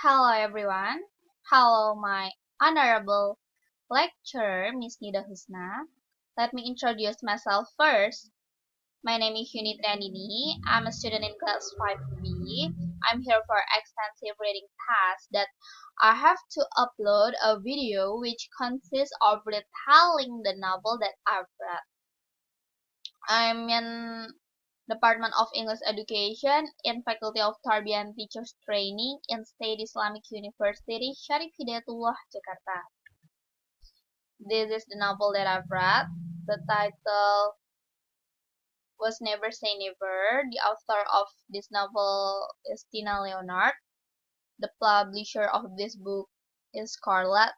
Hello everyone. Hello my honorable lecturer, Miss Nida Husna. Let me introduce myself first. My name is Unit Ranini. I'm a student in class 5B. I'm here for extensive reading task that I have to upload a video which consists of retelling the novel that I've read. I'm in Department of English Education in Faculty of Tarbiyah and Teachers Training in State Islamic University, Syarif Hidayatullah, Jakarta. This is the novel that I've read. The title was Never Say Never. The author of this novel is Tina Leonard. The publisher of this book is Scarlet.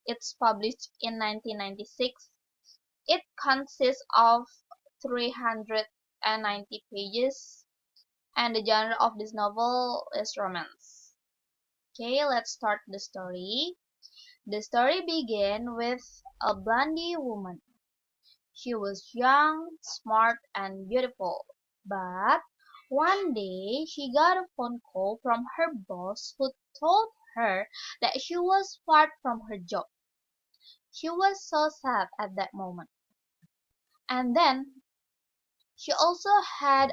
It's published in 1996. It consists of 390 pages, and the genre of this novel is romance. Okay, let's start the story. The story begins with a blondie woman. She was young, smart, and beautiful, but one day she got a phone call from her boss who told her that she was fired from her job. She was so sad at that moment. And then she also had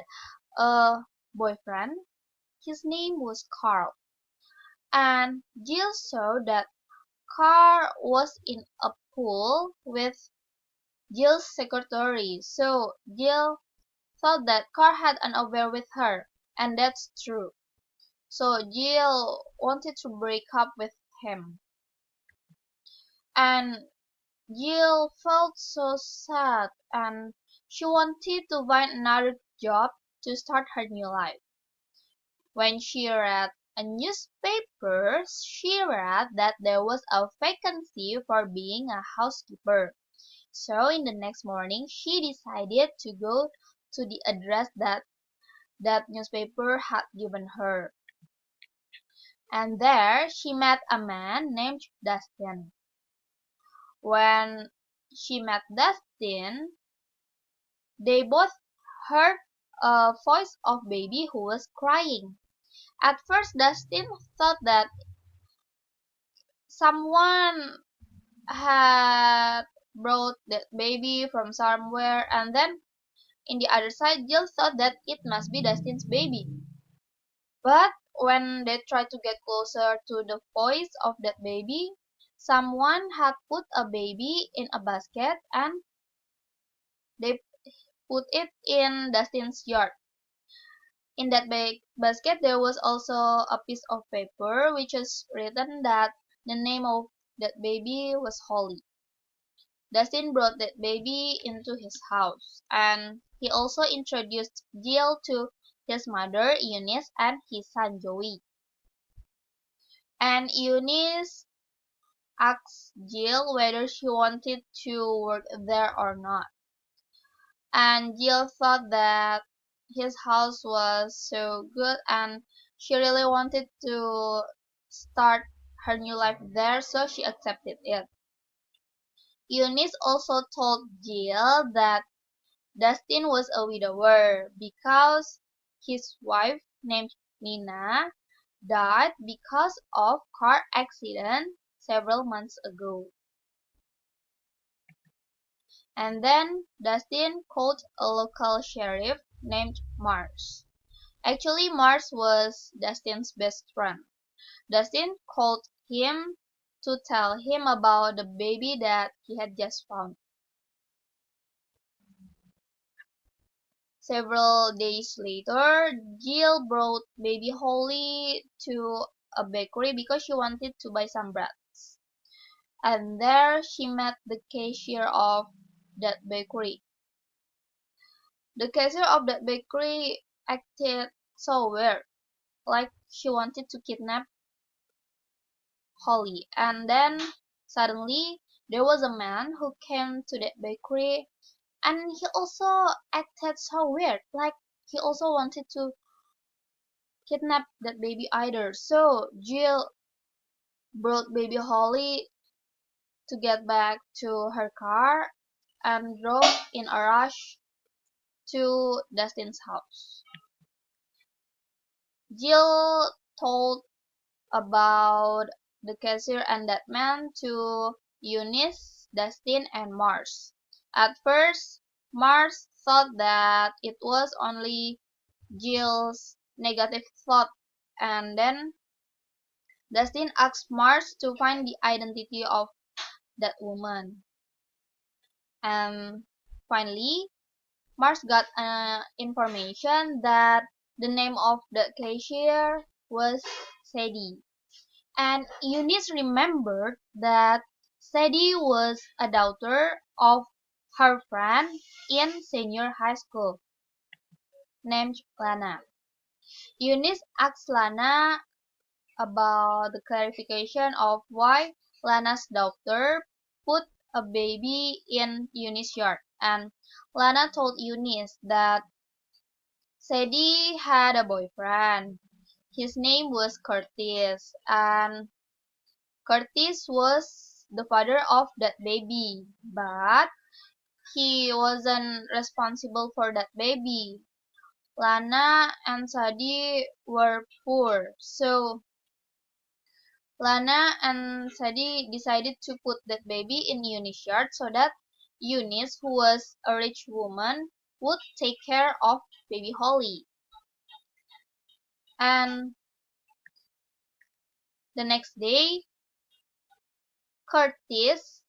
a boyfriend. His name was Carl. And Jill saw that Carl was in a pool with Jill's secretary, so Jill thought that Carl had an affair with her, and that's true. So Jill wanted to break up with him, and Jill felt so sad, and she wanted to find another job to start her new life. When she read a newspaper, she read that there was a vacancy for being a housekeeper. So in the next morning, she decided to go to the address that newspaper had given her. And there she met a man named Dustin. When she met Dustin, they both heard a voice of baby who was crying. At first, Dustin thought that someone had brought that baby from somewhere, and then in the other side, Jill thought that it must be Dustin's baby. But when they tried to get closer to the voice of that baby, someone had put a baby in a basket and they put it in Dustin's yard. In that basket, there was also a piece of paper which is written that the name of that baby was Holly. Dustin brought that baby into his house, and he also introduced Jill to his mother, Eunice, and his son, Joey. And Eunice asked Jill whether she wanted to work there or not. And Jill thought that his house was so good and she really wanted to start her new life there, so she accepted it. Eunice also told Jill that Dustin was a widower because his wife, named Nina, died because of car accident several months ago. And then Dustin called a local sheriff named Mars. Actually, Mars was Dustin's best friend. Dustin called him to tell him about the baby that he had just found. Several days later, Jill brought baby Holly to a bakery because she wanted to buy some breads. And there she met the cashier of that bakery. The cashier of that bakery acted so weird, like she wanted to kidnap Holly. And then suddenly there was a man who came to that bakery and he also acted so weird, like he also wanted to kidnap that baby either. So Jill brought baby Holly to get back to her car and drove in a rush to Dustin's house. Jill told about the cashier and that man to Eunice, Dustin, and Mars. At first, Mars thought that it was only Jill's negative thought, and then Dustin asked Mars to find the identity of that woman. And finally, Mars got information that the name of the cashier was Sadie. And Eunice remembered that Sadie was a daughter of her friend in senior high school named Lana. Eunice asked Lana about the clarification of why Lana's daughter put a baby in Eunice's yard, and Lana told Eunice that Sadie had a boyfriend. His name was Curtis, and Curtis was the father of that baby, but he wasn't responsible for that baby. Lana and Sadie were poor, so Lana and Sadie decided to put that baby in Eunice's yard so that Eunice, who was a rich woman, would take care of baby Holly. And the next day, Curtis,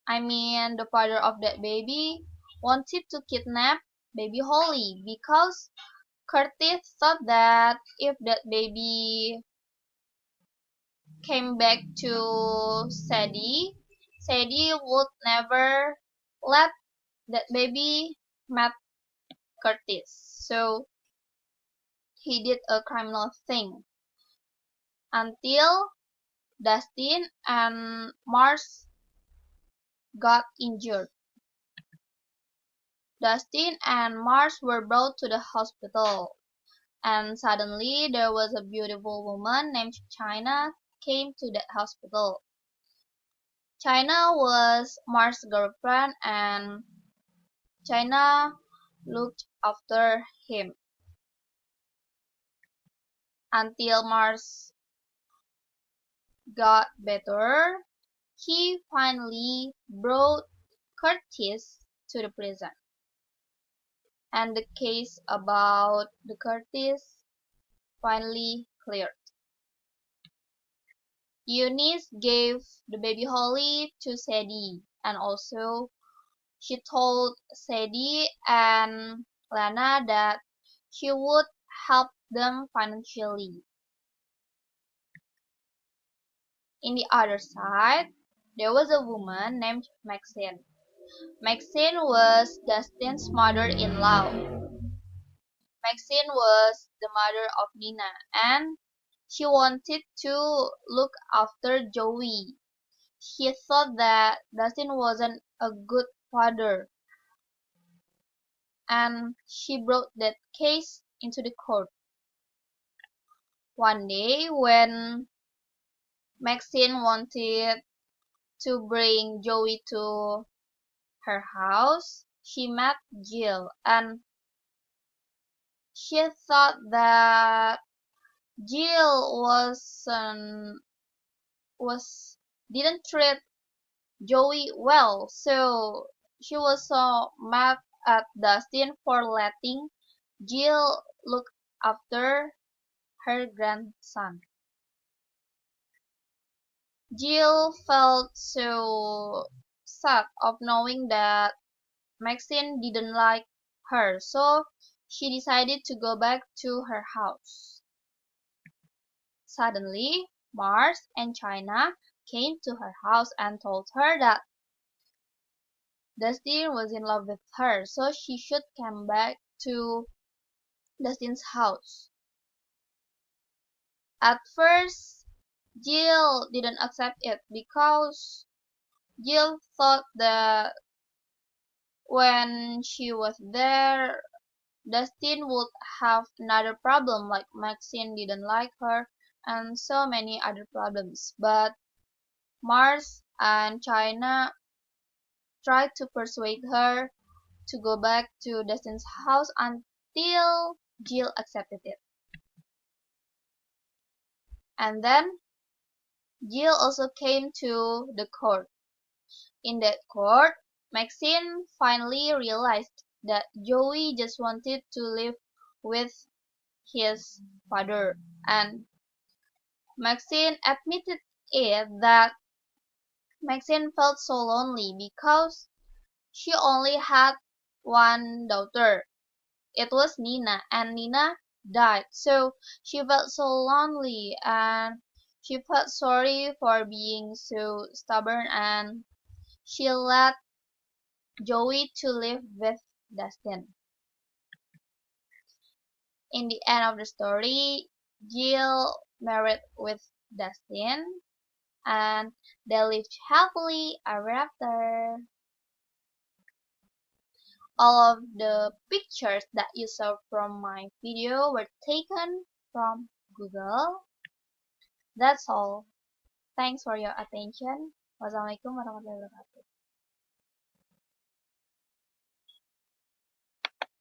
the father of that baby, wanted to kidnap baby Holly because Curtis thought that if that baby came back to Sadie, Sadie would never let that baby meet Curtis. So he did a criminal thing until Dustin and Mars got injured. Dustin and Mars were brought to the hospital, and suddenly there was a beautiful woman named China came to that hospital. China was Mars' girlfriend, and China looked after him until Mars got better. He finally brought Curtis to the prison, and the case about the Curtis finally cleared. Eunice gave the baby Holly to Sadie, and also she told Sadie and Lana that she would help them financially. In the other side, there was a woman named Maxine. Maxine was Dustin's mother-in-law. Maxine was the mother of Nina, and she wanted to look after Joey. She thought that Dustin wasn't a good father, and she brought that case into the court. One day, when Maxine wanted to bring Joey to her house, she met Jill, and she thought that Jill was didn't treat Joey well, so she was so mad at Dustin for letting Jill look after her grandson. Jill felt so sad of knowing that Maxine didn't like her, so she decided to go back to her house. Suddenly, Mars and China came to her house and told her that Dustin was in love with her, so she should come back to Dustin's house. At first, Jill didn't accept it because Jill thought that when she was there, Dustin would have another problem like Maxine didn't like her and so many other problems. But Mars and China tried to persuade her to go back to Dustin's house until Jill accepted it. And then Jill also came to the court. In that court, Maxine finally realized that Joey just wanted to live with his father, and Maxine admitted it that Maxine felt so lonely because she only had one daughter. It was Nina, and Nina died. So she felt so lonely, and she felt sorry for being so stubborn, and she let Joey to live with Dustin. In the end of the story, Jill married with Dustin, and they lived happily ever after. All of the pictures that you saw from my video were taken from Google. That's all. Thanks for your attention. Wassalamualaikum warahmatullahi wabarakatuh.